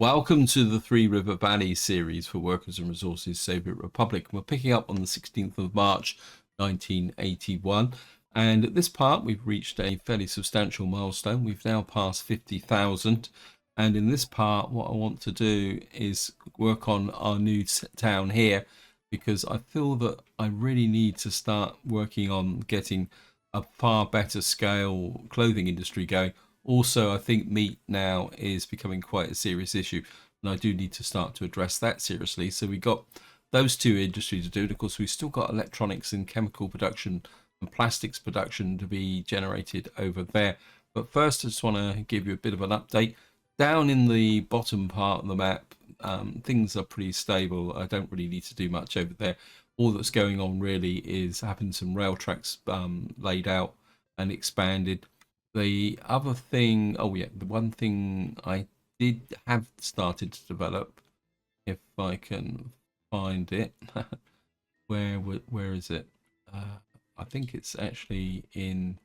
Welcome to the Three River Valley series for Workers and Resources Soviet Republic. We're picking up on the 16th of March 1981, and at this part we've reached a fairly substantial milestone. We've now passed 50,000, and in this part what I want to do is work on our new town here, because I feel that I really need to start working on getting a far better scale clothing industry going. Also, I think meat now is becoming quite a serious issue, and I do need to start to address that seriously. So we got those two industries to do, and of course we've still got electronics and chemical production and plastics production to be generated over there. But first, I just want to give you a bit of an update. Down in the bottom part of the map, things are pretty stable. I don't really need to do much over there. All that's going on really is having some rail tracks laid out and expanded. The other thing, oh yeah, the one thing I did have started to develop, if I can find it, where is it? I think it's actually in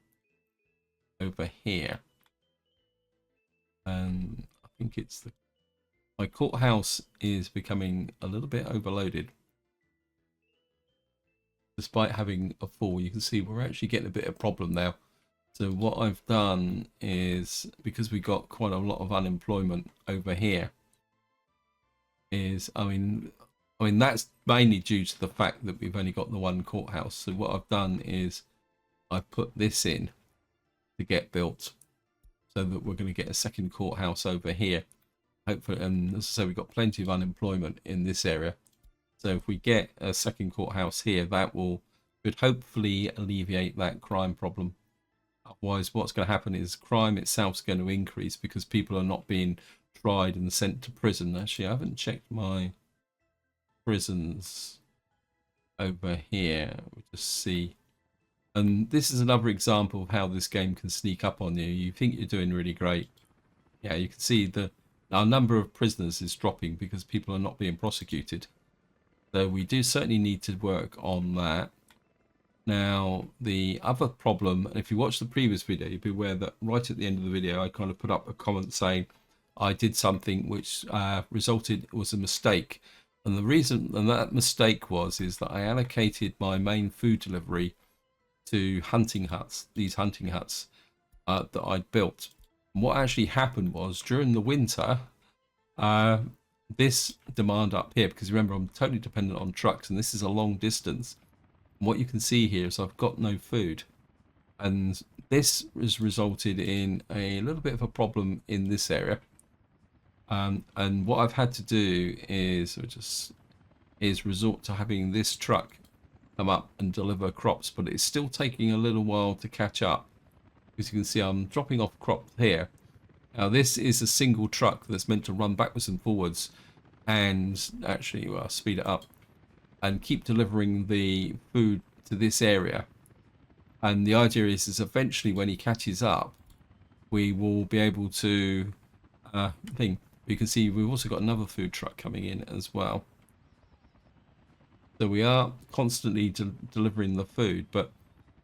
over here, and I think it's my courthouse is becoming a little bit overloaded. Despite having a full, you can see we're actually getting a bit of problem now. So what I've done is, because we got quite a lot of unemployment over here, is I mean that's mainly due to the fact that we've only got the one courthouse. So what I've done is I put this in to get built, so that we're going to get a second courthouse over here, hopefully. And as I say, we've got plenty of unemployment in this area. So if we get a second courthouse here, that could hopefully alleviate that crime problem. Otherwise, what's going to happen is crime itself is going to increase because people are not being tried and sent to prison. Actually, I haven't checked my prisons over here. We'll just see. And this is another example of how this game can sneak up on you. You think you're doing really great. Yeah, you can see our number of prisoners is dropping because people are not being prosecuted. So we do certainly need to work on that. Now, the other problem, and if you watch the previous video, you'll be aware that right at the end of the video, I kind of put up a comment saying I did something which was a mistake. And the reason, and that mistake is that I allocated my main food delivery to hunting huts, these hunting huts that I'd built. And what actually happened was, during the winter, this demand up here, because remember, I'm totally dependent on trucks, and this is a long distance. What you can see here is I've got no food, and this has resulted in a little bit of a problem in this area. And what I've had to do is resort to having this truck come up and deliver crops, but it's still taking a little while to catch up. As you can see, I'm dropping off crops here. Now this is a single truck that's meant to run backwards and forwards, and actually, well, I'll speed it up and keep delivering the food to this area. And the idea is eventually when he catches up, we will be able to you can see we've also got another food truck coming in as well. So we are constantly delivering the food, but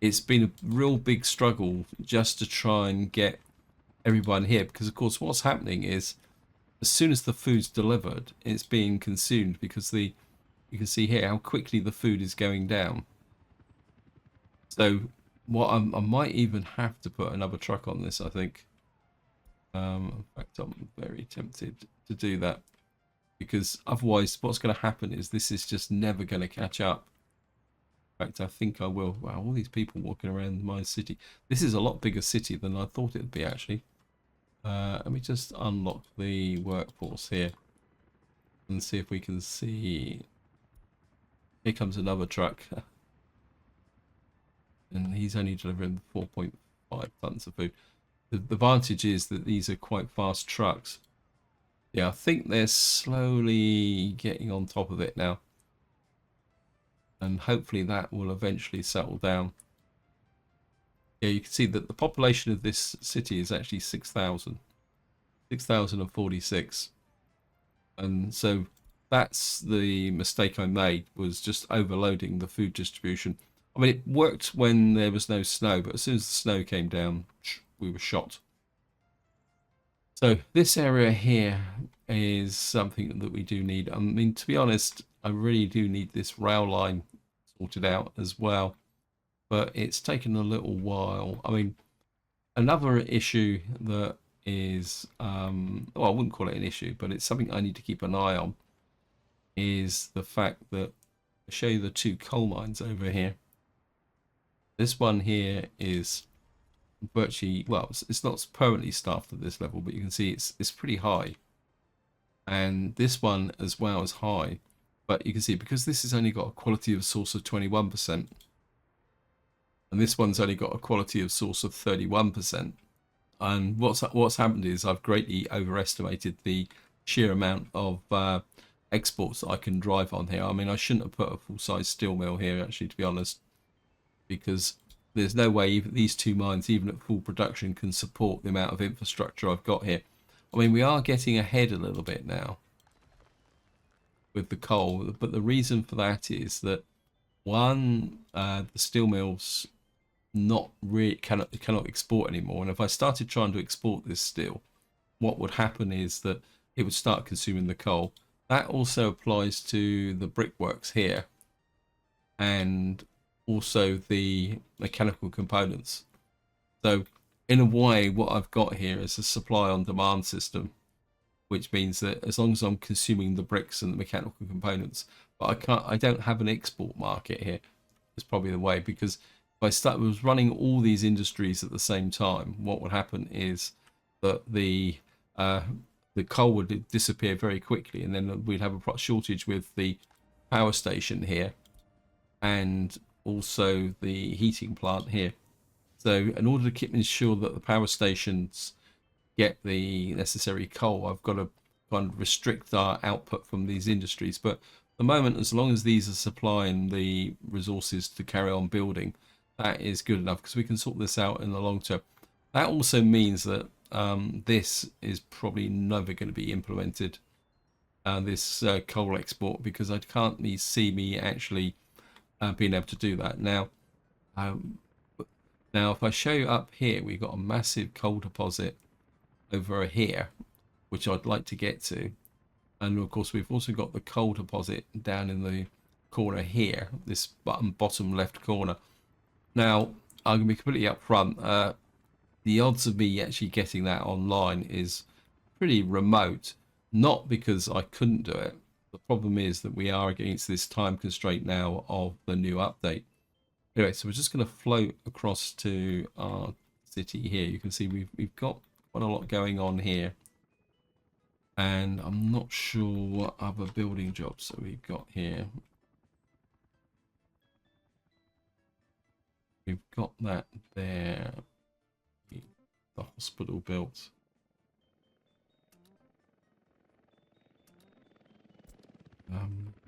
it's been a real big struggle just to try and get everyone here, because of course what's happening is as soon as the food's delivered, it's being consumed, because you can see here how quickly the food is going down. So I might even have to put another truck on this, I think. In fact, I'm very tempted to do that, because otherwise what's going to happen is this is just never going to catch up. In fact, I think I will. Wow, all these people walking around my city. This is a lot bigger city than I thought it would be, actually. Let me just unlock the workforce here and see if we can see. Here comes another truck. And he's only delivering 4.5 tons of food. The advantage is that these are quite fast trucks. Yeah, I think they're slowly getting on top of it now. And hopefully that will eventually settle down. Yeah, you can see that the population of this city is actually 6,000. 6,046. And so that's the mistake I made, was just overloading the food distribution. I mean, it worked when there was no snow, but as soon as the snow came down, we were shot. So this area here is something that we do need. I mean, to be honest, I really do need this rail line sorted out as well, but it's taken a little while. I mean, another issue that is, well, I wouldn't call it an issue, but it's something I need to keep an eye on, is the fact that I show you the two coal mines over here. This one here is virtually, well, it's not permanently staffed at this level, but you can see it's pretty high. And this one as well is high, but you can see because this has only got a quality of source of 21%, and this one's only got a quality of source of 31%. And what's happened is I've greatly overestimated the sheer amount of exports that I can drive on here. I mean, I shouldn't have put a full-size steel mill here, actually, to be honest, because there's no way even these two mines, even at full production, can support the amount of infrastructure I've got here. I mean, we are getting ahead a little bit now with the coal, but the reason for that is that one, the steel mills not really cannot export anymore, and if I started trying to export this steel, what would happen is that it would start consuming the coal. That also applies to the brickworks here and also the mechanical components. So in a way, what I've got here is a supply on demand system, which means that as long as I'm consuming the bricks and the mechanical components, but I don't have an export market here. It's probably the way, because if I was running all these industries at the same time, what would happen is that the coal would disappear very quickly, and then we'd have a shortage with the power station here and also the heating plant here. So in order to keep ensure that the power stations get the necessary coal, I've got to kind of restrict our output from these industries. But at the moment, as long as these are supplying the resources to carry on building, that is good enough, because we can sort this out in the long term. That also means that this is probably never going to be implemented, this coal export, because I can't see me actually being able to do that. Now, if I show you up here, we've got a massive coal deposit over here, which I'd like to get to. And of course, we've also got the coal deposit down in the corner here, this bottom left corner. Now, I'm going to be completely upfront. The odds of me actually getting that online is pretty remote. Not because I couldn't do it. The problem is that we are against this time constraint now of the new update. Anyway, so we're just going to float across to our city here. You can see we've got quite a lot going on here. And I'm not sure what other building jobs that we've got here. We've got that there. The hospital built.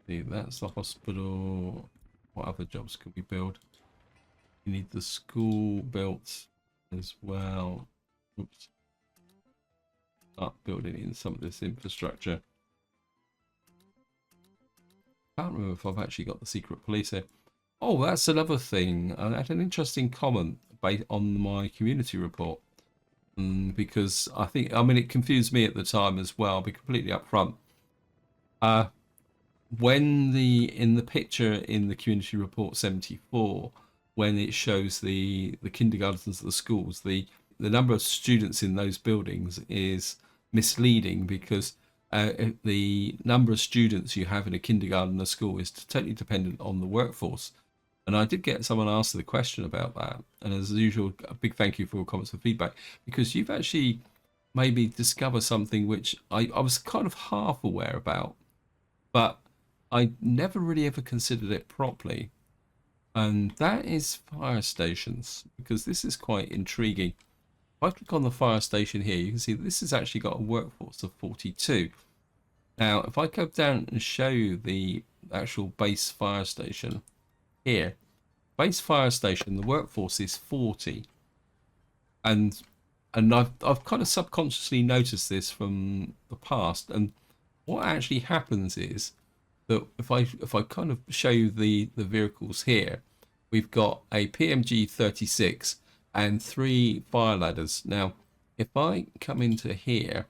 That's the hospital. What other jobs could we build? We need the school built as well. Oops. Start building in some of this infrastructure. Can't remember if I've actually got the secret police here. Oh, that's another thing. I had an interesting comment based on my community report. Because I mean, it confused me at the time as well. I'll be completely upfront. When in the picture in the community report 74, when it shows the kindergartens at the schools, the number of students in those buildings is misleading, because the number of students you have in a kindergarten or school is totally dependent on the workforce. And I did get someone ask the question about that. And as usual, a big thank you for your comments and feedback, because you've actually made me discover something which I was kind of half aware about, but I never really ever considered it properly. And that is fire stations, because this is quite intriguing. If I click on the fire station here, you can see this has actually got a workforce of 42. Now, if I go down and show you the actual base fire station here, base fire station, the workforce is 40. And I've kind of subconsciously noticed this from the past. And what actually happens is that if I kind of show you the vehicles here, we've got a PMG 36 and 3 fire ladders. Now, if I come into here,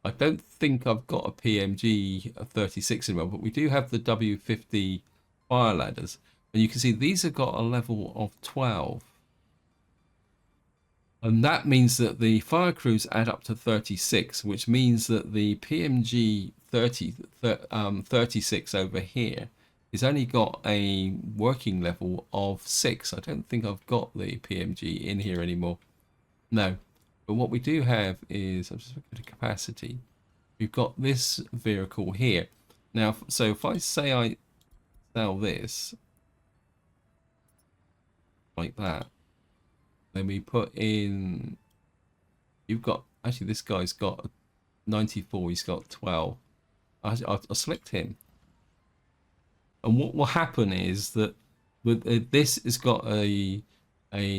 I don't think I've got a PMG 36 anymore, but we do have the W50 fire ladders. And you can see these have got a level of 12. And that means that the fire crews add up to 36, which means that the PMG 36 over here is only got a working level of 6. I don't think I've got the PMG in here anymore. No. But what we do have is, I'm just looking at capacity. We've got this vehicle here. Now, so if I say I sell this like that, then we put in, you've got, actually this guy's got 94, he's got 12. I'll select him. And what will happen is that with this has got a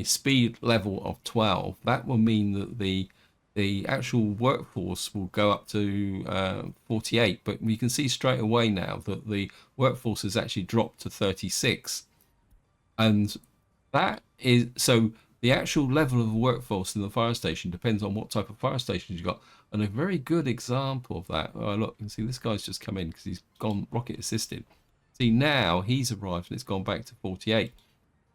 speed level of 12. That will mean that the actual workforce will go up to 48. But we can see straight away now that the workforce has actually dropped to 36. And that is, so the actual level of workforce in the fire station depends on what type of fire station you've got. And a very good example of that, oh, look, you can see this guy's just come in because he's gone rocket assisted. See, now he's arrived and it's gone back to 48.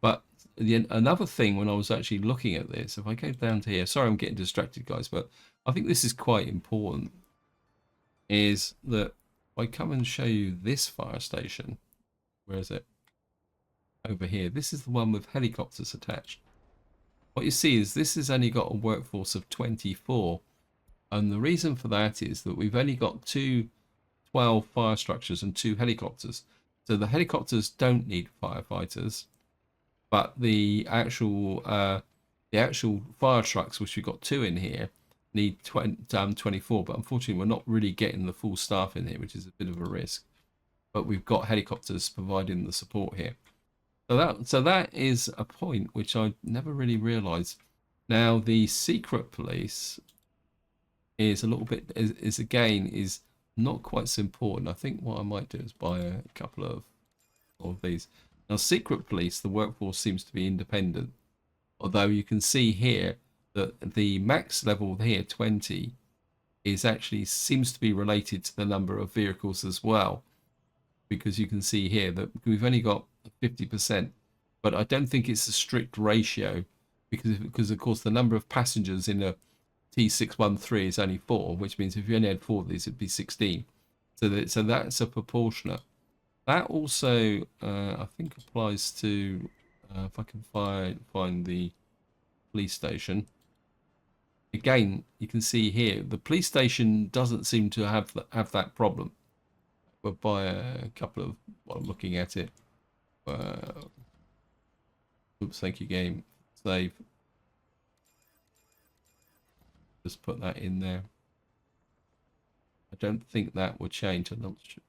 But another thing, when I was actually looking at this, if I go down to here, sorry I'm getting distracted, guys, but I think this is quite important, is that if I come and show you this fire station, where is it? Over here. This is the one with helicopters attached. What you see is this has only got a workforce of 24. And the reason for that is that we've only got 12 fire structures and 2 helicopters. So the helicopters don't need firefighters, but the actual fire trucks, which we've got 2 in here, need 24. But unfortunately, we're not really getting the full staff in here, which is a bit of a risk. But we've got helicopters providing the support here. So that is a point which I never really realised. Now the secret police is a little bit is not quite so important. I think what I might do is buy a couple of these. Now secret police, the workforce seems to be independent, although you can see here that the max level here 20 is actually seems to be related to the number of vehicles as well, because you can see here that we've only got 50%, but I don't think it's a strict ratio because of course the number of passengers in a T613 is only 4, which means if you only had 4 of these, it'd be 16. So that's a proportionate. That also I think applies to if I can find the police station. Again, you can see here the police station doesn't seem to have that problem. But by a couple of, while I'm looking at it, oops, thank you game, save. Just put that in there. I don't think that will change. I'm not sure.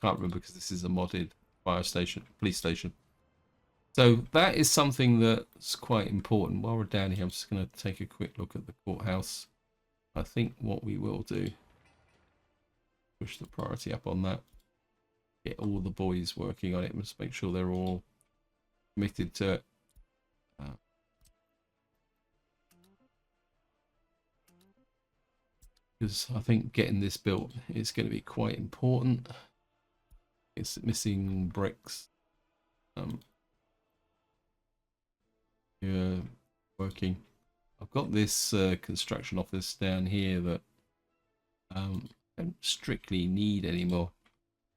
I can't remember because this is a modded fire station, police station. So that is something that's quite important. While we're down here, I'm just going to take a quick look at the courthouse. I think what we will do, push the priority up on that. Get all the boys working on it and just make sure they're all committed to it. Because I think getting this built is going to be quite important. It's missing bricks. Yeah, working. I've got this construction office down here that I don't strictly need anymore.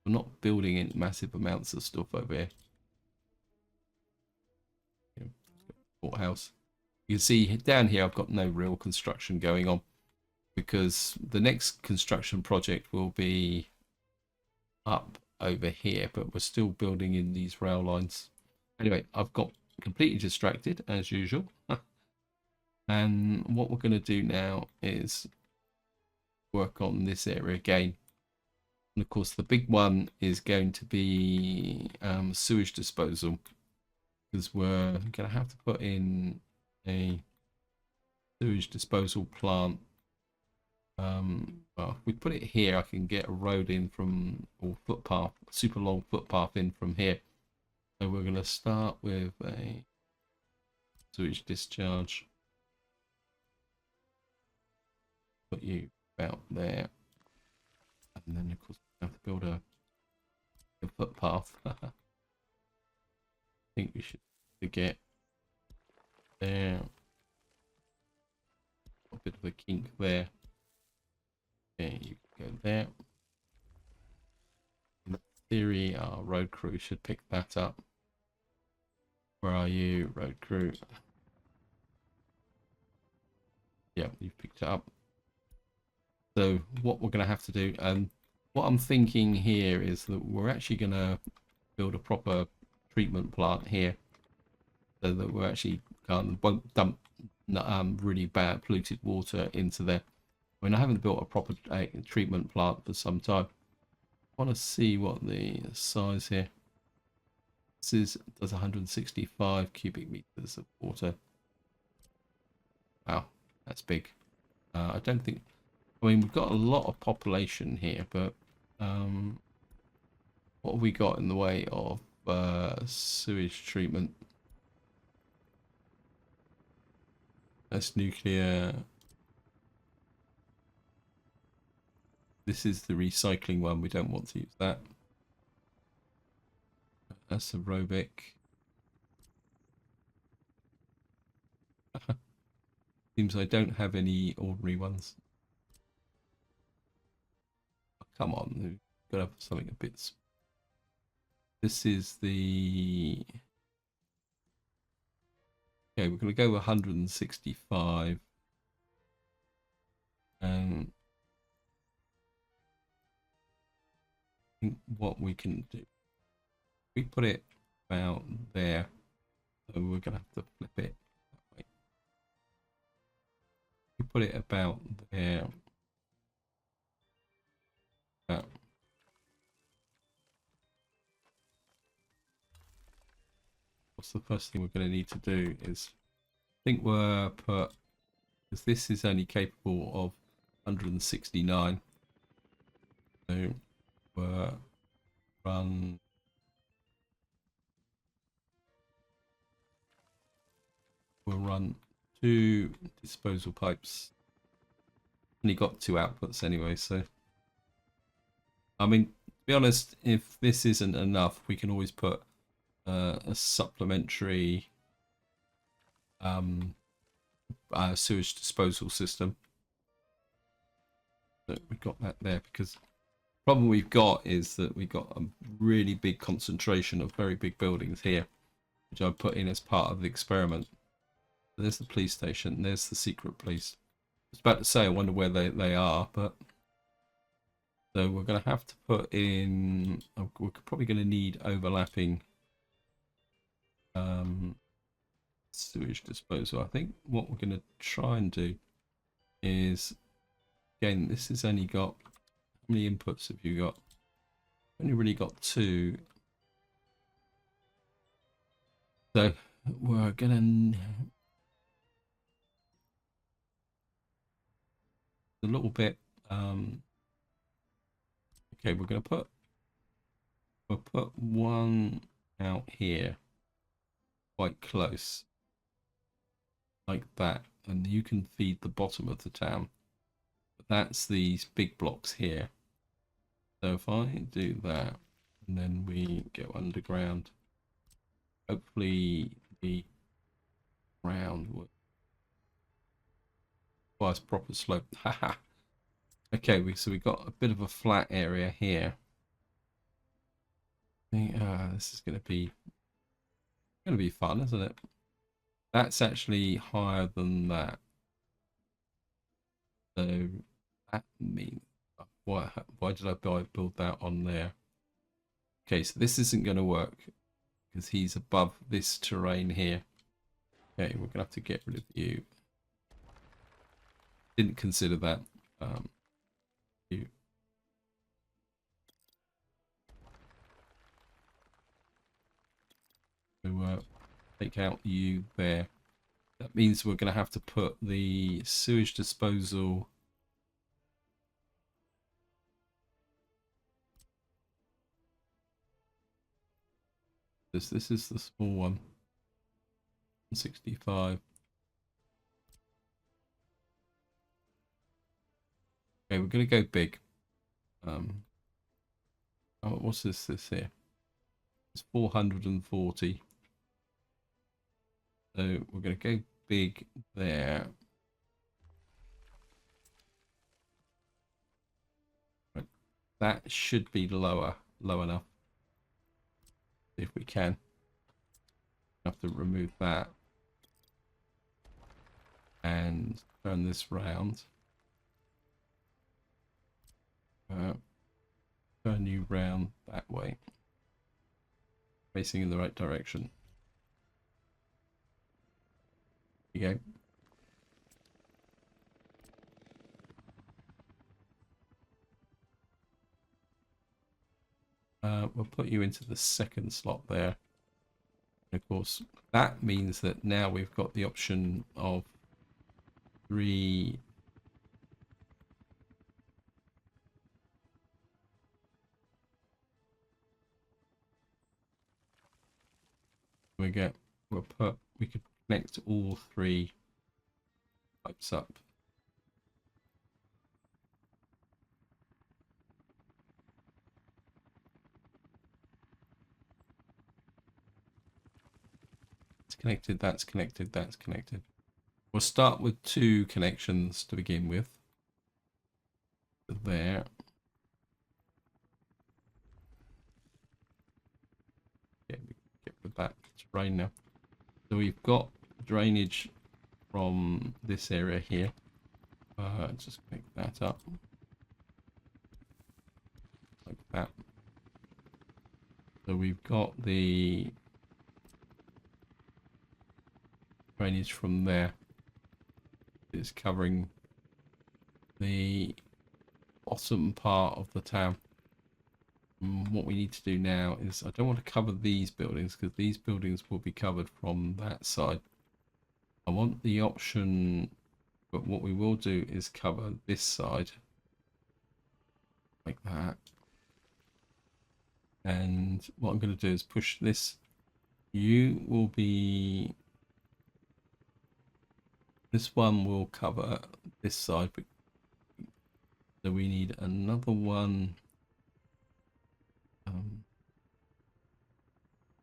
I'm not building in massive amounts of stuff over here. Courthouse. You can see down here I've got no real construction going on because the next construction project will be up over here, but we're still building in these rail lines. Anyway, I've got completely distracted as usual. And what we're going to do now is work on this area again. And of course, the big one is going to be sewage disposal, because we're going to have to put in a sewage disposal plant. Well, if we put it here, I can get a road in from, or footpath, super long footpath in from here. So we're going to start with a sewage discharge. put you about there. And then of course we have to build a footpath. I think we should get there. A bit of a kink there. Okay, you can go there. In theory, our road crew should pick that up. Where are you, road crew? Yeah, you've picked it up. So what we're going to have to do, what I'm thinking here is that we're actually going to build a proper treatment plant here, so that we're actually won't dump really bad polluted water into there. I mean, I haven't built a proper treatment plant for some time. I want to see what the size here. This does 165 cubic meters of water. Wow, that's big. I don't think. I mean, we've got a lot of population here, but what have we got in the way of sewage treatment? That's nuclear. This is the recycling one. We don't want to use that. That's aerobic. Seems I don't have any ordinary ones. Oh, come on, we've got to have something a bit. This is the. Okay, we're going to go 165. And I think what we can do, we put it about there, so we're going to have to flip it that way. We put it about there. What's the first thing we're going to need to do is, I think we're put, because this is only capable of 169. So we're we'll run 2 disposal pipes. Only got 2 outputs anyway, so I mean, to be honest, if this isn't enough, we can always put a supplementary sewage disposal system. So we've got that there, because the problem we've got is that we've got a really big concentration of very big buildings here, which I put in as part of the experiment. There's the police station, there's the secret police. I was about to say I wonder where they are, but so we're going to have to put in, we're probably going to need overlapping sewage disposal. I think what we're going to try and do is, again, this has only got, how many inputs have you got? Only really got 2. So we're going to, a little bit, okay, we'll put one out here quite close like that, and you can feed the bottom of the town. But that's these big blocks here. So if I do that and then we go underground, hopefully the ground requires proper slope. Haha. Okay, so we got a bit of a flat area here. I think this is going to be fun, isn't it? That's actually higher than that. So that means, why did I build that on there? Okay, so this isn't going to work because he's above this terrain here. Okay, we're gonna have to get rid of you. Didn't consider that. You. So take out you there. That means we're going to have to put the sewage disposal. This is the small one. 65. Okay, we're gonna go big. Oh, what's this here? It's 440. So we're gonna go big there. Right. That should be low enough. If we can. Have to remove that. And turn this round. Turn you round that way. Facing in the right direction. There you go. We'll put you into the second slot there. And of course, that means that now we've got the option of 3. We could connect all 3 pipes up. It's connected, that's connected, that's connected. We'll start with 2 connections to begin with. There. Yeah, we can get rid of that. It's rain now. So we've got drainage from this area here. Just connect that up. Like that. So we've got the drainage from there. It's covering the bottom part of the town. And what we need to do now is, I don't want to cover these buildings because these buildings will be covered from that side. I want the option, but what we will do is cover this side like that. And what I'm going to do is push this. You will be, this one will cover this side, but so we need another one,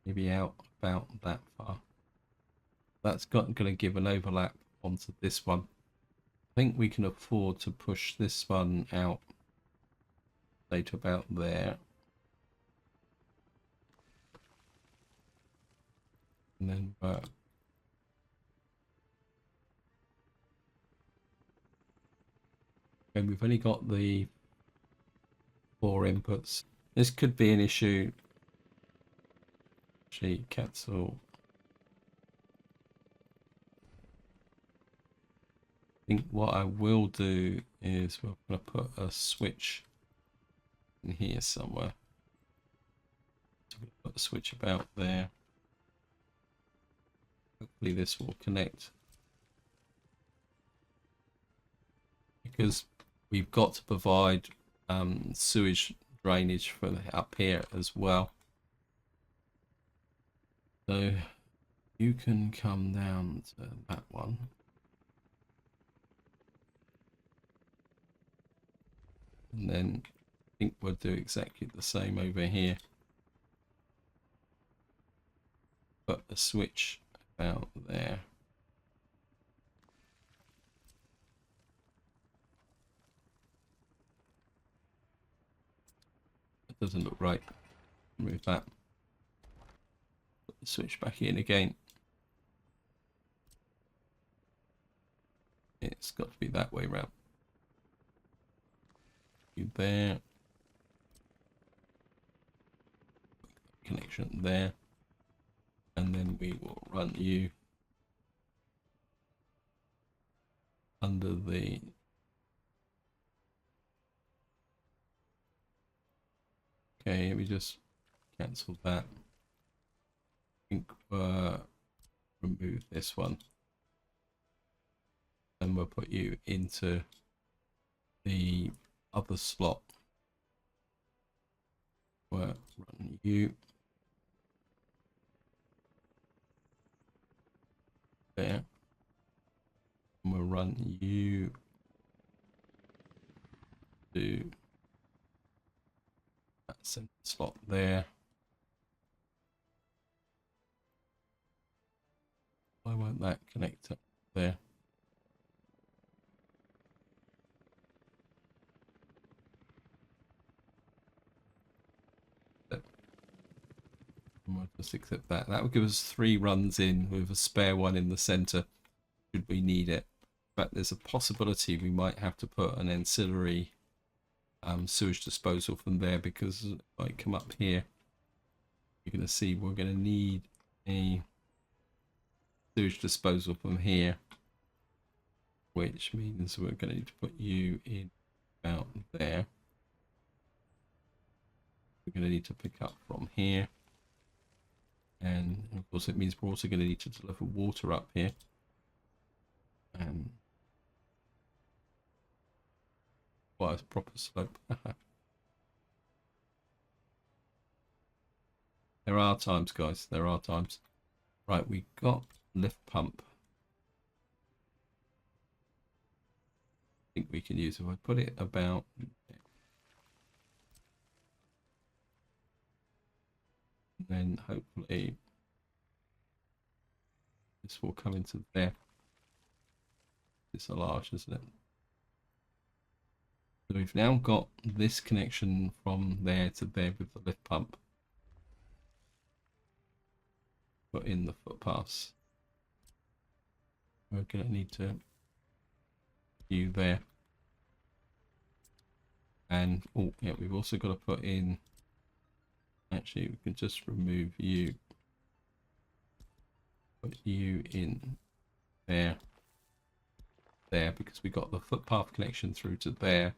maybe out about that far. That's going to give an overlap onto this one. I think we can afford to push this one out, say to about there. And then okay, we've only got the 4 inputs. This could be an issue. Actually, cancel. I think what I will do is we're going to put a switch in here somewhere. So we'll put a switch about there. Hopefully this will connect. Because we've got to provide sewage drainage for up here as well. So you can come down to that one. And then I think we'll do exactly the same over here. Put a switch about there. That doesn't look right. Remove that. Put the switch back in again. It's got to be that way round. You there. Connection there. And then we will run you under the okay, let me just cancel that. I think remove this one. And we'll put you into the other slot. We'll run you there. And we'll run you to that center slot there. Why won't that connect up there? We'll just accept that. That will give us 3 runs in with a spare one in the center should we need it. But there's a possibility we might have to put an ancillary sewage disposal from there, because it might come up here. You're going to see we're going to need a sewage disposal from here, which means we're going to need to put you in about there. We're going to need to pick up from here, and of course it means we're also going to need to deliver water up here. And quite a proper slope. There are times, guys, there are times. Right, we got lift pump. I think we can use, if I put it about, then hopefully this will come into there. It's a large, isn't it? So we've now got this connection from there to there with the lift pump. Put in the footpaths. We're going to need to view there. And oh yeah, we've also got to put in, actually we can just remove you, put you in there, because we got the footpath connection through to there,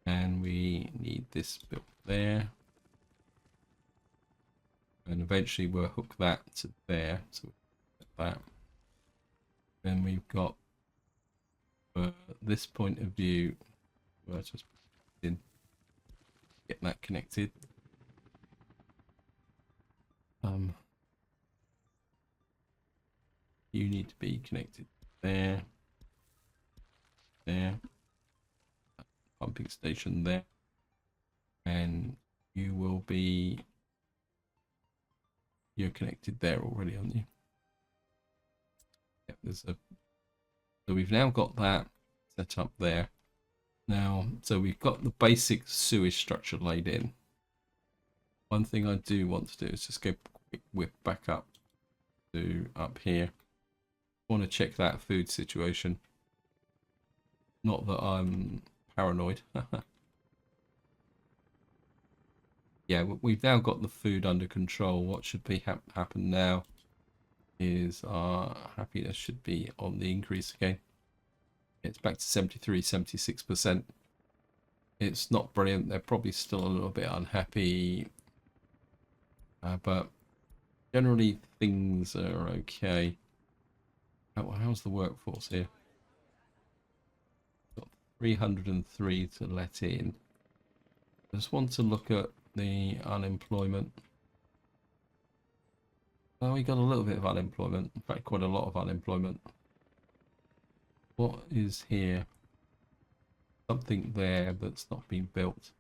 and we need this bit there, and eventually we'll hook that to there, so that. Then we've got this point of view, we'll just put in, get that connected. You need to be connected there, pumping station there, and you will be, you're connected there already, aren't you? Yep, there's a, so we've now got that set up there. Now, so we've got the basic sewage structure laid in. One thing I do want to do is just go quick whip back up to up here. I want to check that food situation. Not that I'm paranoid. Yeah, we've now got the food under control. What should be happen now is our happiness should be on the increase again. It's back to 73, 76%. It's not brilliant. They're probably still a little bit unhappy. But generally things are okay. How's the workforce here? Got 303 to let in. I just want to look at the unemployment. Well, we got a little bit of unemployment. In fact, quite a lot of unemployment. What is here? Something there that's not been built.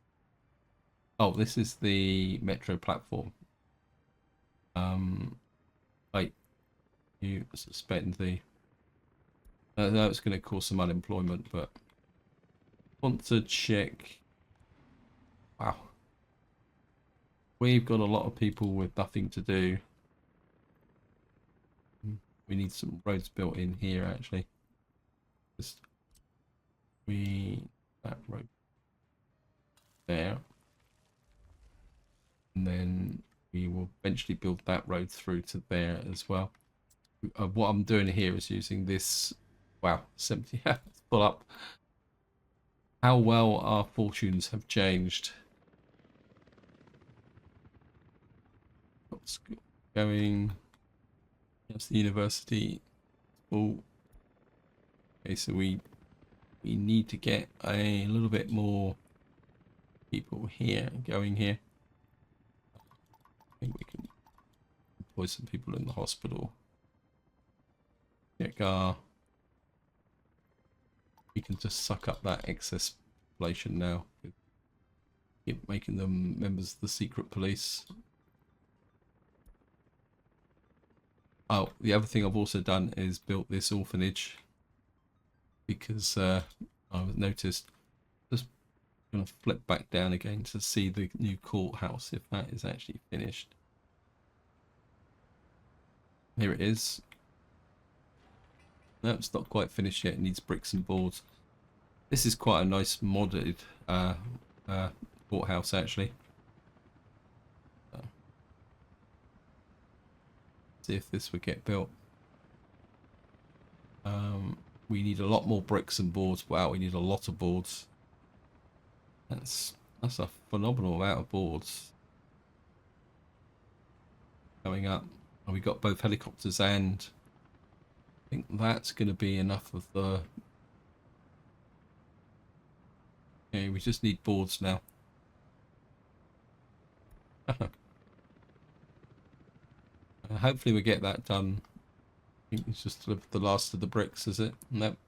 Oh, this is the metro platform. Like, you suspend the... no, it's going to cause some unemployment, but want to check. Wow, we've got a lot of people with nothing to do. We need some roads built in here, actually. Just that road there, and then we will eventually build that road through to there as well. What I'm doing here is using this. Wow, 70. Let's pull up how well our fortunes have changed. What's going? That's the university. Oh, okay. So we need to get a little bit more people here, going here. I think we can employ some people in the hospital. Check our... we can just suck up that excess population now. Keep making them members of the secret police. Oh, the other thing I've also done is built this orphanage because I noticed. Just going to flip back down again to see the new courthouse, if that is actually finished. Here it is. No, it's not quite finished yet. It needs bricks and boards. This is quite a nice modded courthouse, actually. See if this would get built. We need a lot more bricks and boards. Wow, we need a lot of boards. That's a phenomenal amount of boards coming up. And we got both helicopters, and I think that's going to be enough of the. Okay, we just need boards now. Hopefully we get that done. I think it's just the last of the bricks, is it? Nope.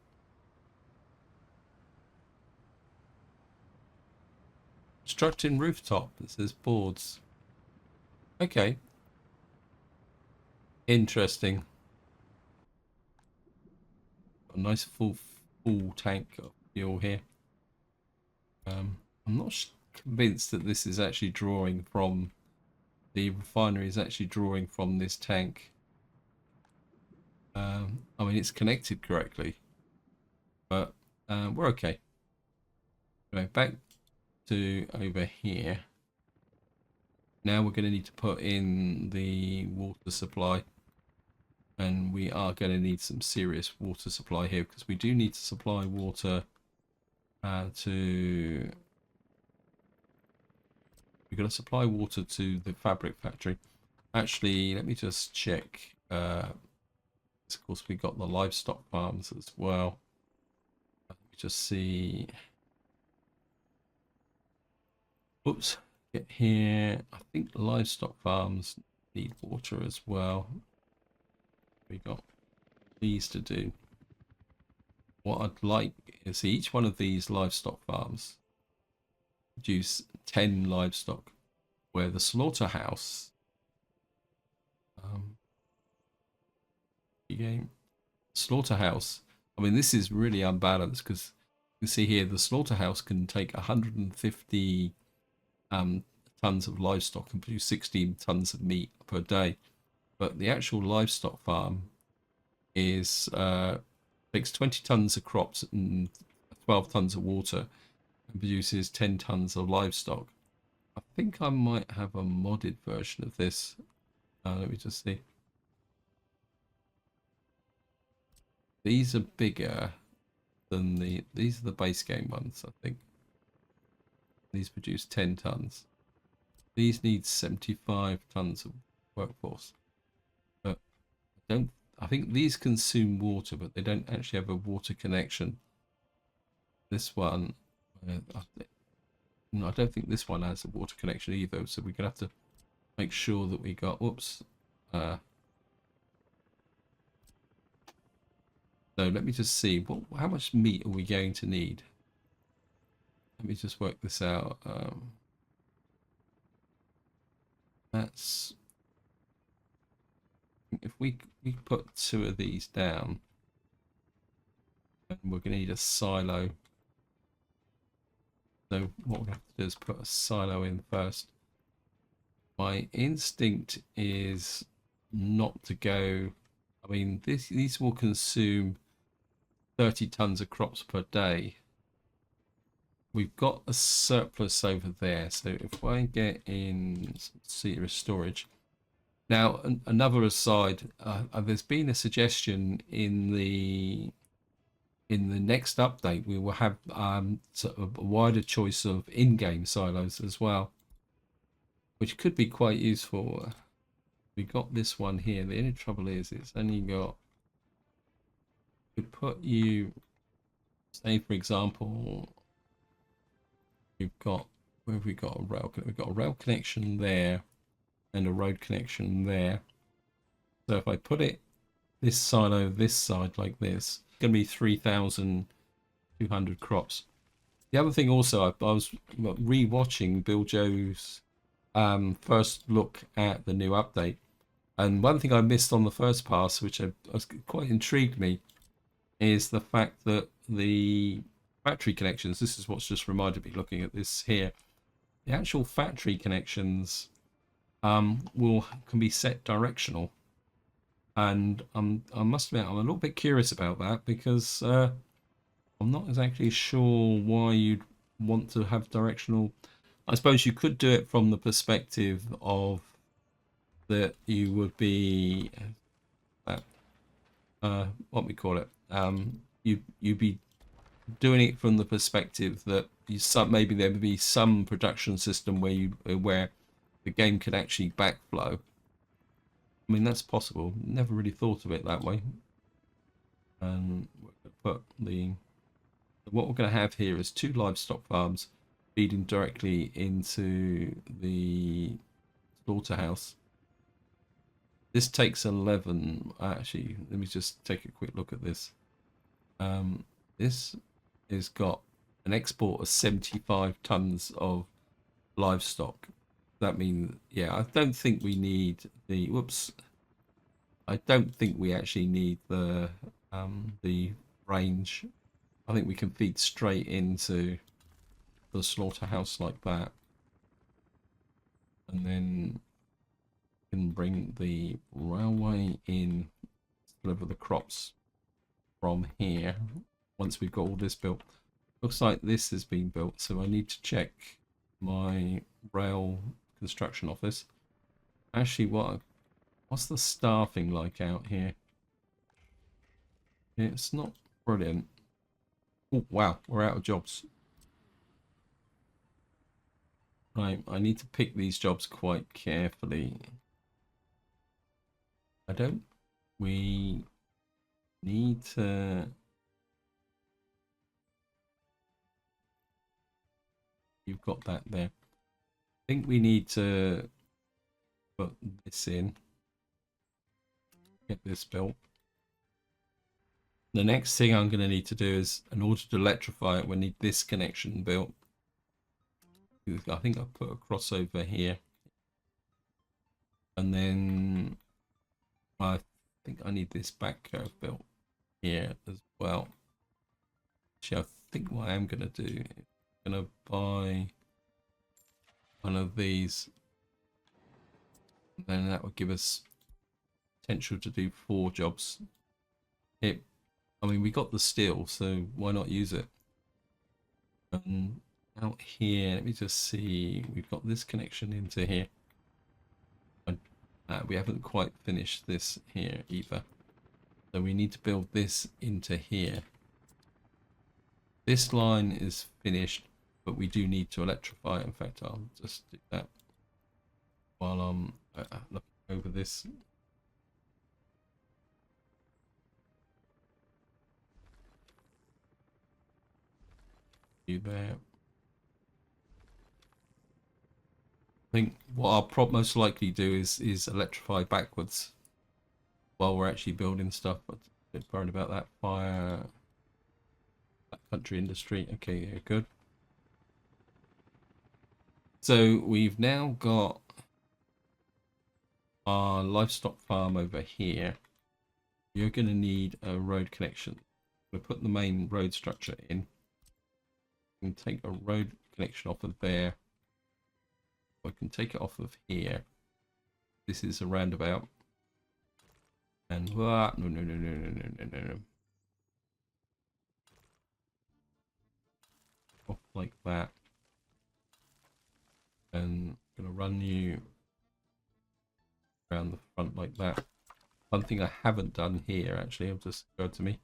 Constructing rooftop. It says boards. Okay. Interesting. A nice full tank of fuel here. I'm not convinced that this is actually drawing from the refinery. Is actually drawing from this tank. I mean, it's connected correctly, but we're okay. Anyway, back to over here. Now we're going to need to put in the water supply, and we are going to need some serious water supply here, because we do need to supply water to. We're going to supply water to the fabric factory. Actually, let me just check. Of course, we got the livestock farms as well. Let me just see. Oops, get here. I think livestock farms need water as well. We got these to do. What I'd like is each one of these livestock farms produce 10 livestock, where the slaughterhouse slaughterhouse, I mean, this is really unbalanced, because you see here the slaughterhouse can take 150 tons of livestock and produce 16 tons of meat per day, but the actual livestock farm is takes 20 tons of crops and 12 tons of water and produces 10 tons of livestock. I think I might have a modded version of this. Let me just see. These are bigger than these are the base game ones, I think. These produce 10 tons. These need 75 tons of workforce. But I think these consume water, but they don't actually have a water connection. This one, I don't think this one has a water connection either, so we're going to have to make sure that we got, whoops. So let me just see, how much meat are we going to need? Let me just work this out. That's, if we put 2 of these down, and we're going to need a silo. So what we have to do is put a silo in first. My instinct is not to go. I mean, these will consume 30 tons of crops per day. We've got a surplus over there, so if I get in some serious storage. Now, another aside, there's been a suggestion in the next update we will have sort of a wider choice of in-game silos as well, which could be quite useful. We got this one here. The only trouble is it's only got, could put you, say for example, we've got, where have we got a rail? We've got a rail connection there and a road connection there. So if I put it this silo this side like this, it's going to be 3,200 crops. The other thing also, I was re-watching Bill Joe's first look at the new update, and one thing I missed on the first pass, which was quite intrigued me, is the fact that the factory connections. This is what's just reminded me looking at this here. The actual factory connections will can be set directional, and I must admit I'm a little bit curious about that because I'm not exactly sure why you'd want to have directional. I suppose you could do it from the perspective of that you would be what we call it. You'd be doing it from the perspective that maybe there would be some production system where the game could actually backflow. I mean, that's possible. Never really thought of it that way. And but what we're going to have here is 2 livestock farms feeding directly into the slaughterhouse. This takes 11. Actually, let me just take a quick look at this. This has got an export of 75 tons of livestock. That means, yeah, I don't think we need the, whoops. I don't think we actually need the range. I think we can feed straight into the slaughterhouse like that. And then can bring the railway in to deliver the crops from here once we've got all this built. Looks like this has been built, so I need to check my rail construction office. Actually, what's the staffing like out here? It's not brilliant. Oh wow, we're out of jobs. Right, I need to pick these jobs quite carefully. We need to, you've got that there. I think we need to put this in, get this built. The next thing I'm going to need to do is, in order to electrify it, we need this connection built. I think I'll put a crossover here. And then I think I need this back curve built here as well. Actually, I think what I am going to do is I'm going to buy one of these. And then that would give us potential to do 4 jobs. I mean, we got the steel, so why not use it? And out here, let me just see. We've got this connection into here. We haven't quite finished this here either. So we need to build this into here. This line is finished, but we do need to electrify it. In fact, I'll just do that while I'm looking over this. There. I think what I'll most likely do is electrify backwards while we're actually building stuff. But a bit worried about that fire. That country industry. Okay, yeah, good. So we've now got our livestock farm over here. You're going to need a road connection. We'll put the main road structure in. We can take a road connection off of there. I can take it off of here. This is a roundabout. And no. Off like that. And I'm gonna run you around the front like that. One thing I haven't done here, actually, it'll just occurred to me,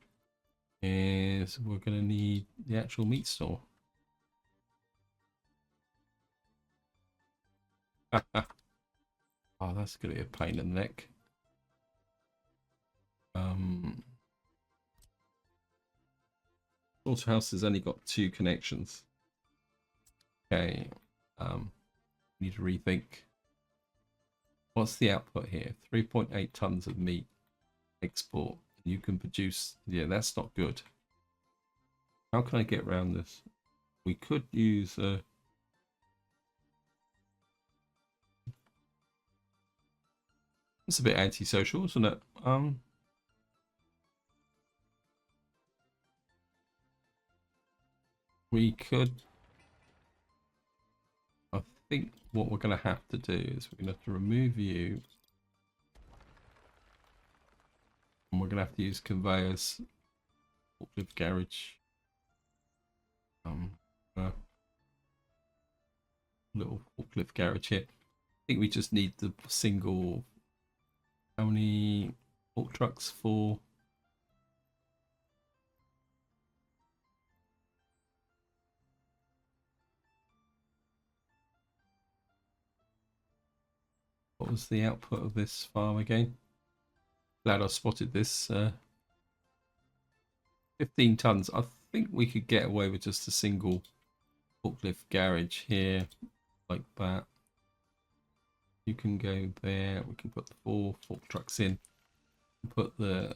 is we're gonna need the actual meat store. Oh, that's gonna be a pain in the neck. Courthouse has only got 2 connections. Okay, need to rethink. What's the output here? 3.8 tons of meat export. You can produce, yeah, that's not good. How can I get around this? We could use it's a bit antisocial, isn't it? We could. I think what we're going to have to do is we're going to have to remove you, and we're going to have to use conveyors, forklift garage, uh, little forklift garage here. I think we just need the single. How many fork trucks for? What was the output of this farm again? Glad I spotted this. 15 tons. I think we could get away with just a single forklift garage here, like that. You can go there. We can put the 4 fork trucks in. Put the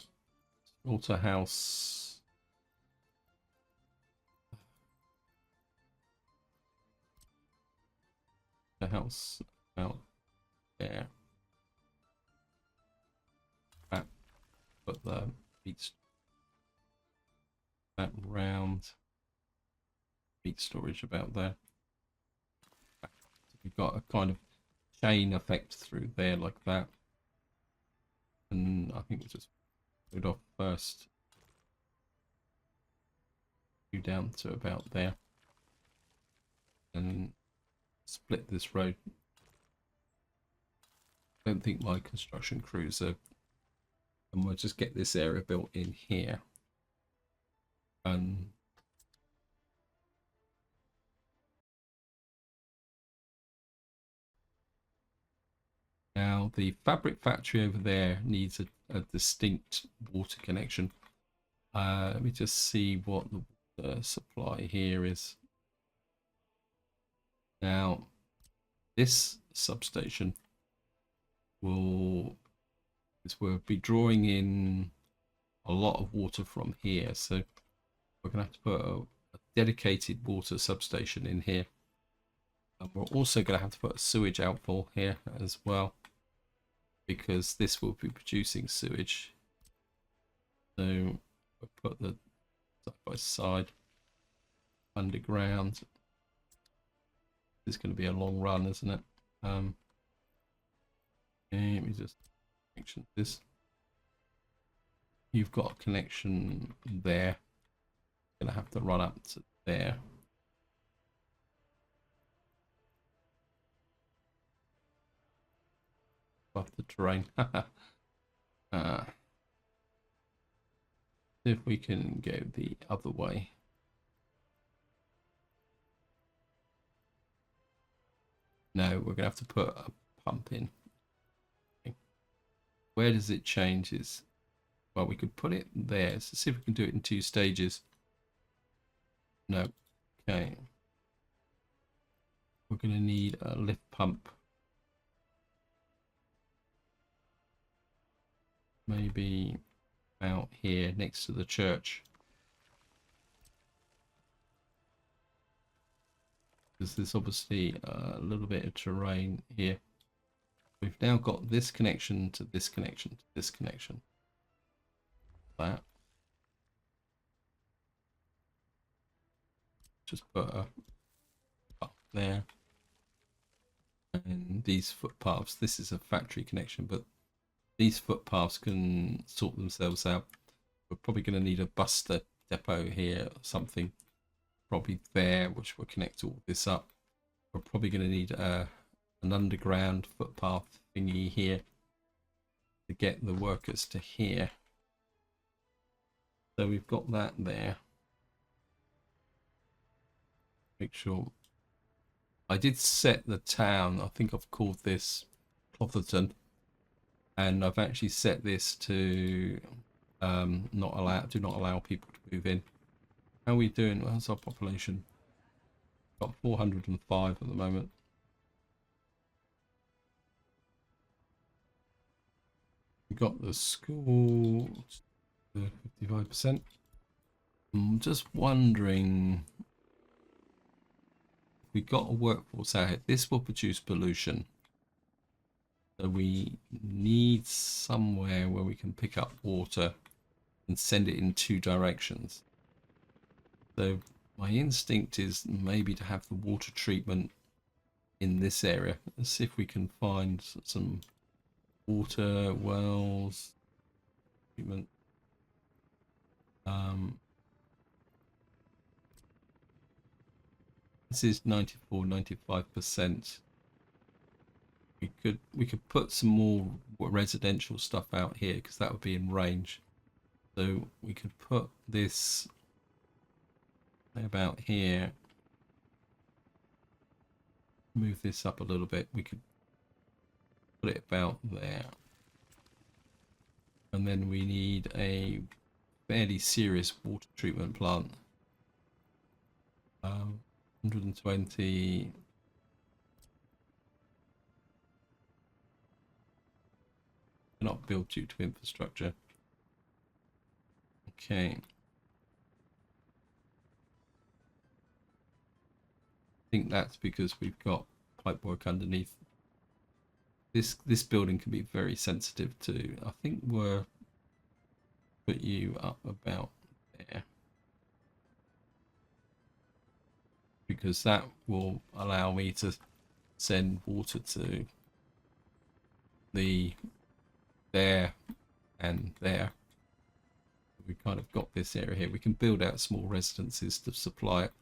slaughterhouse. The house out there. That, put the meat that round meat storage about there. We've got a kind of chain effect through there like that. And I think we'll just put it off first. You down to about there. And split this road. I don't think my construction crews are, and we'll just get this area built in here. And now the fabric factory over there needs a distinct water connection. Let me just see what the water supply here is. Now, this substation will be drawing in a lot of water from here, so we're going to have to put a dedicated water substation in here. And we're also going to have to put a sewage outfall here as well, because this will be producing sewage. So we'll put the side by side underground. This is going to be a long run, isn't it? Okay, let me just connection this. You've got a connection there. Gonna have to run up to there. Above the terrain. See if we can go the other way. No, we're gonna have to put a pump in. Okay. Where does it change? Is well, we could put it there. So see if we can do it in 2 stages. No. Okay. We're going to need a lift pump. Maybe out here next to the church. Because there's obviously a little bit of terrain here. We've now got this connection to this connection to this connection. That. Just put a up there. And these footpaths, this is a factory connection, but these footpaths can sort themselves out. We're probably going to need a bus depot here or something. Probably there, which will connect all this up. We're probably going to need an underground footpath thingy here to get the workers to here. So we've got that there. Make sure. I did set the town. I think I've called this Clotherton, and I've actually set this to do not allow people to move in. How are we doing? How's our population? Got 405 at the moment. We got the school 55%. I'm just wondering we've got a workforce out here. This will produce pollution. So we need somewhere where we can pick up water and send it in 2 directions. So my instinct is maybe to have the water treatment in this area. Let's see if we can find some water wells treatment. This is 94-95%. We could put some more residential stuff out here because that would be in range. So we could put this about here. Move this up a little bit. We could put it about there. And then we need a fairly serious water treatment plant. 120. Cannot build due to infrastructure. Okay. I think that's because we've got pipework underneath. This building can be very sensitive to. I think we'll put you up about there, because that will allow me to send water to the there and there. We kind of got this area here. We can build out small residences to supply it.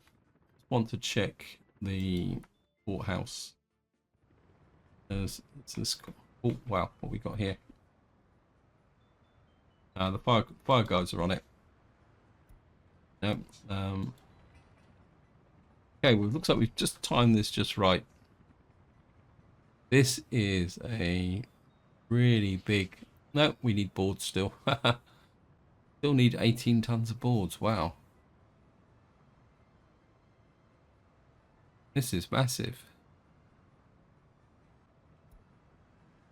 Just want to check the courthouse. Oh wow, what we got here? The fire guards are on it. Nope. Okay, well, it looks like we've just timed this just right. This is a really big. No, we need boards still. Still need 18 tons of boards. Wow. This is massive.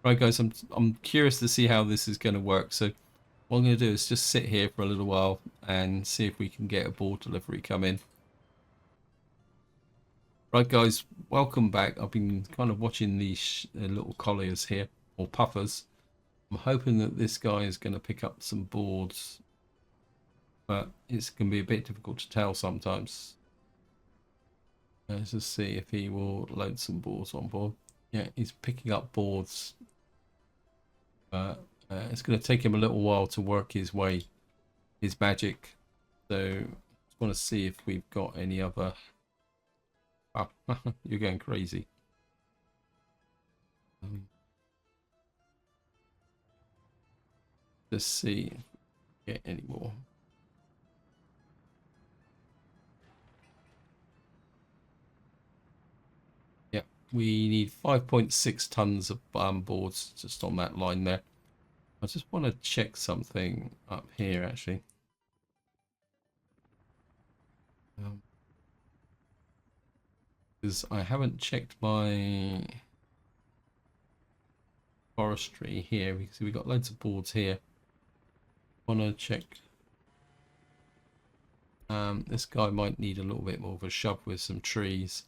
Right, guys, I'm curious to see how this is going to work. So what I'm going to do is just sit here for a little while and see if we can get a board delivery come in. Right, guys, welcome back. I've been kind of watching these little colliers here, or puffers. I'm hoping that this guy is going to pick up some boards, but it's going to be a bit difficult to tell sometimes. Let's just see if he will load some boards on board. Yeah, he's picking up boards. It's going to take him a little while to work his magic. So just want to see if we've got any other. Oh, you're going crazy. Let's see if we get any more. Yeah, we need 5.6 tons of boards just on that line there. I just want to check something up here actually. Because I haven't checked my forestry here, because we got loads of boards here. Want to check. This guy might need a little bit more of a shove with some trees.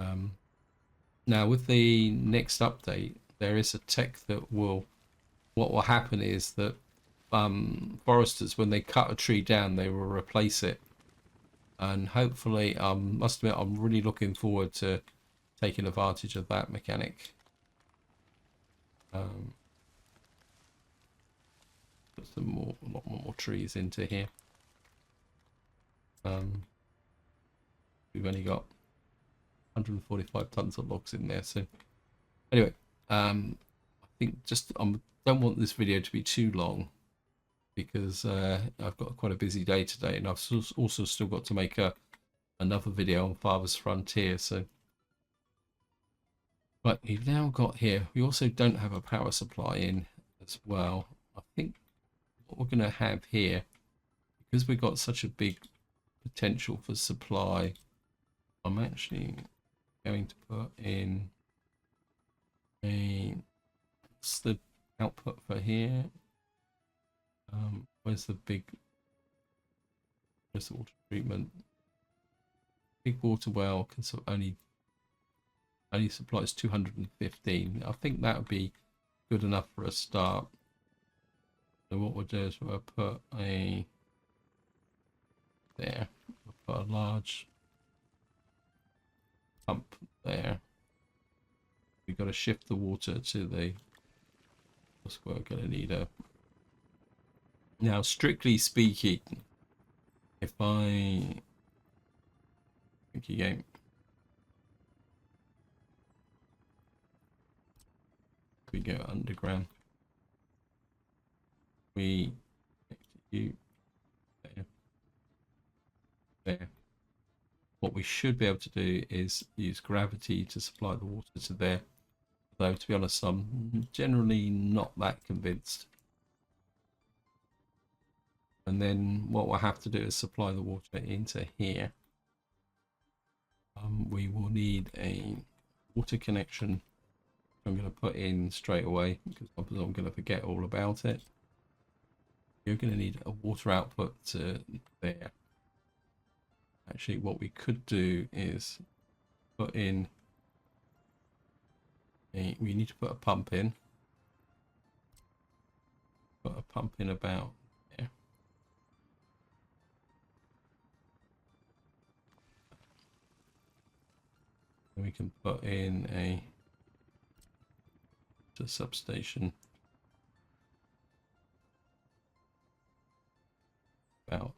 Now with the next update, there is a tech that will. What will happen is that foresters, when they cut a tree down, they will replace it. And hopefully, must admit, I'm really looking forward to taking advantage of that mechanic. Put some a lot more trees into here. We've only got 145 tons of logs in there. So anyway, I think just don't want this video to be too long, because I've got quite a busy day today, and I've also still got to make another video on Father's Frontier. So, but we've now got here. We also don't have a power supply in as well. I think what we're going to have here, because we've got such a big potential for supply, I'm actually going to put in what's the output for here? Where's the water treatment? I big water well can only supplies 215. I think that would be good enough for a start. So what we'll do is we'll put a there. We'll put a large pump there. We've got to shift the water to the. That's where we're going to need a. Now, strictly speaking, if I think you game. We go underground. We you there. What we should be able to do is use gravity to supply the water to there. Though, to be honest, I'm generally not that convinced. And then what we'll have to do is supply the water into here. We will need a water connection. I'm going to put in straight away because otherwise I'm going to forget all about it. You're going to need a water output to there. Actually, what we could do is put in we need to put a pump in. Put a pump in about there. And we can put in a substation about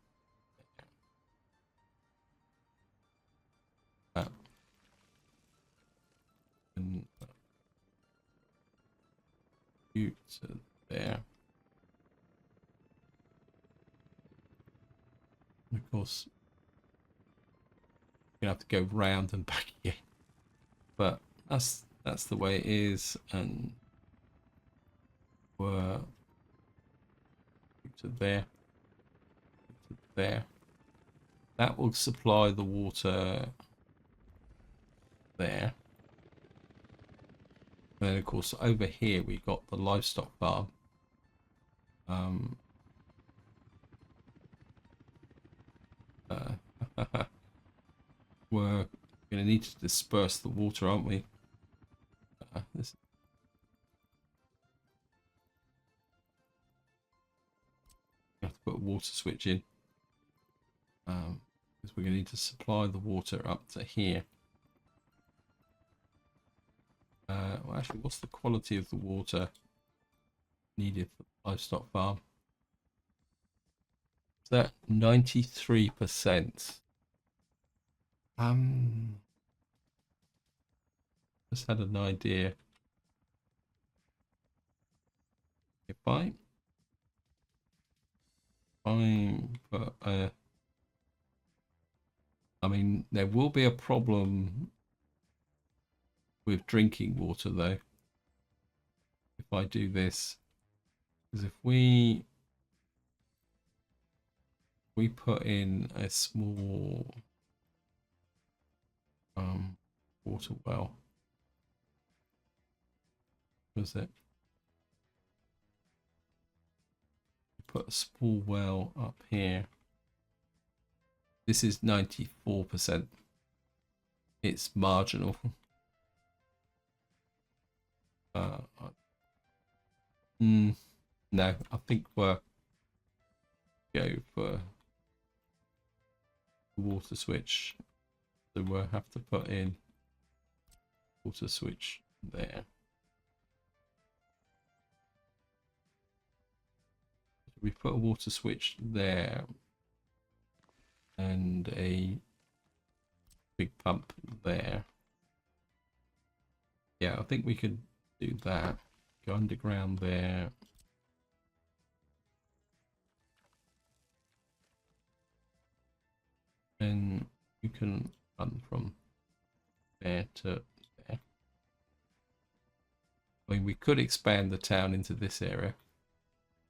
that. And to there. And of course, you have to go round and back again, but that's the way it is. And we're to there, to there. That will supply the water there. And then of course over here we've got the livestock farm. We're going to need to disperse the water, aren't we? This we have to put a water switch in because we're going to need to supply the water up to here. Well, actually, what's the quality of the water needed for the livestock farm? Is that 93%? Just had an idea. If I put I mean, there will be a problem with drinking water though if I do this, because if we put in a small water well, was it? Put a small well up here. This is 94%. It's marginal. No, I think we'll go for the water switch. So we'll have to put in water switch there. We put a water switch there and a big pump there. Yeah, I think we could do that. Go underground there. And you can run from there to there. I mean, we could expand the town into this area.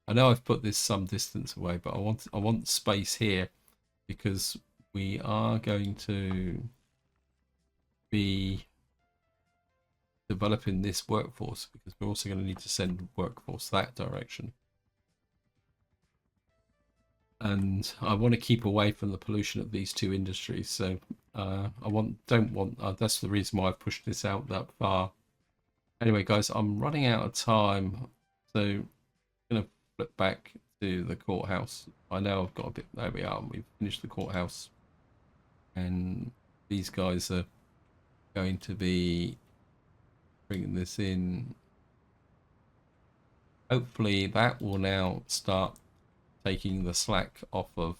I know I've put this some distance away, but I want space here because we are going to be developing this workforce, because we're also going to need to send workforce that direction. And I want to keep away from the pollution of these two industries, so don't want. That's the reason why I've pushed this out that far. Anyway, guys, I'm running out of time, so I'm gonna flip back to the courthouse. I know I've got a bit. There we are. We've finished the courthouse, and these guys are going to be bringing this in. Hopefully, that will now start taking the slack off of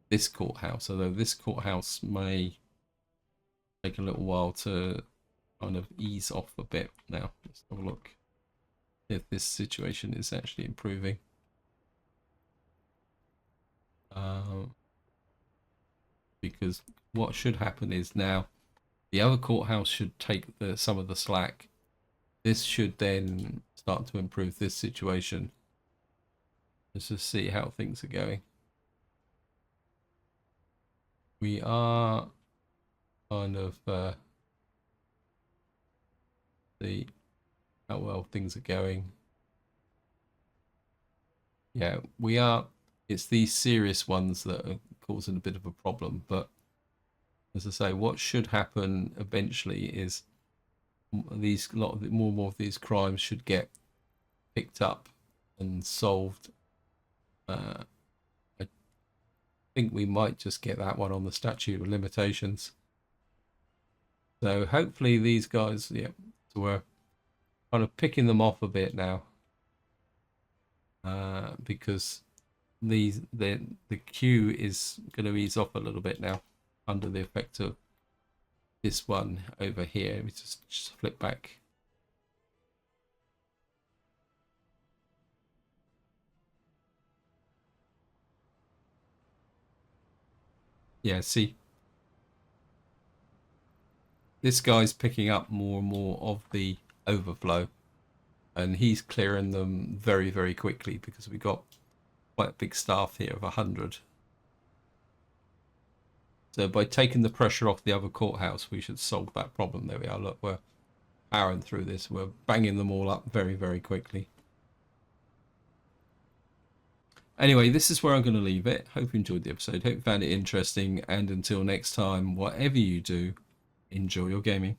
this courthouse. Although this courthouse may take a little while to kind of ease off a bit. Now, let's have a look if this situation is actually improving. Because what should happen is now the other courthouse should take some of the slack. This should then start to improve this situation. Let's just see how things are going. We are kind of see how well things are going. Yeah, we are. It's these serious ones that are causing a bit of a problem. But as I say, what should happen eventually is these more and more of these crimes should get picked up and solved. I think we might just get that one on the statute of limitations. So hopefully these guys, yeah, so we're kind of picking them off a bit now, because the queue is going to ease off a little bit now under the effect of this one over here. We just flip back. Yeah, see, this guy's picking up more and more of the overflow, and he's clearing them very, very quickly because we got quite a big staff here of 100. So by taking the pressure off the other courthouse, we should solve that problem. There we are. Look, we're powering through this. We're banging them all up very, very quickly. Anyway, this is where I'm going to leave it. Hope you enjoyed the episode. Hope you found it interesting. And until next time, whatever you do, enjoy your gaming.